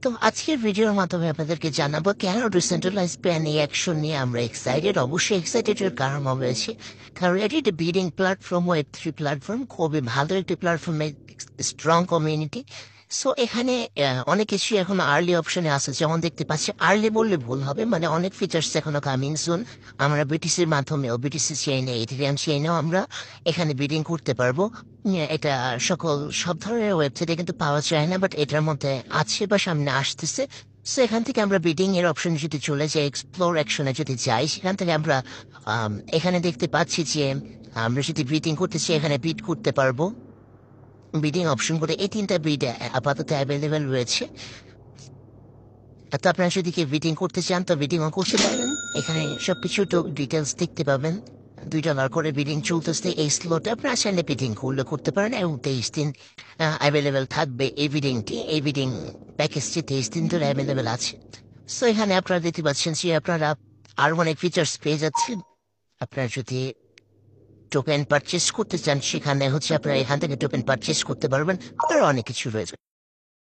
তো আজকের ভিডিওর মাধ্যমে আপনাদেরকে জানাবো কেন ডিসেন্ট্রালাইজ প্যান এই অ্যাকশন নিয়ে আমরা এক্সাইটেড। অবশ্যই এক্সাইটেড এর কারণ রয়েছে, কারণ এটি একটি বিডিং প্ল্যাটফর্ম, Web3 প্ল্যাটফর্ম, খুবই ভালো একটি প্ল্যাটফর্ম, স্ট্রং কমিউনিটি। সো এখানে অনেক কিছু এখন আর্লি অপশনে আছে, যেমন দেখতে পাচ্ছি। আর্লি বললে ভুল হবে, মানে অনেক ফিচার্স এখনো কামিং সুন। আমরা বিটিসির মাধ্যমেও, বিটিসি চেইনে, ইথেরিয়াম চেইনেও আমরা এখানে বিডিং করতে পারবো। এটা সব ধরনের ওয়েবসাইটে কিন্তু পাওয়া যায় না, বাট এটার মধ্যে আছে বা সামনে আসতেছে। সো এখান থেকে আমরা বিডিং এর অপশন যদি চলে যাই, এক্সপ্লোর অ্যাকশনে যদি যাই, সেখান থেকে আমরা এখানে দেখতে পাচ্ছি যে আমরা যদি বিডিং করতে চাই এখানে বিড করতে পারবো। বিডিং অপশন করে এই তিনটা বিড আপাতত অ্যাভেলেবেল রয়েছে। তো আপনারা যদি কেউ বিডিং করতে চান তো বিডিংও করতে পারবেন। এখানে সবকিছু তো ডিটেলস দেখতে পাবেন। $2 করে বিডিং চলতেছে এই স্লটে। আপনারা চাইলে বিডিং করতে পারেন এবং 23 দিন অ্যাভেলেবেল থাকবে এই বিডিংটি। এই বিডিং প্যাকেজটি 23 দিন ধরে অ্যাভেলেবেল আছে। সো এখানে আপনারা দেখতে পাচ্ছেন যে আপনারা আরো অনেক ফিচার্স পেয়ে যাচ্ছেন। আপনারা যদি টোকেন পারচেস করতে চান, সেখানে আপনারা এখান থেকে টোকেন পারচেস করতে পারবেন। আরো অনেক কিছু রয়েছে।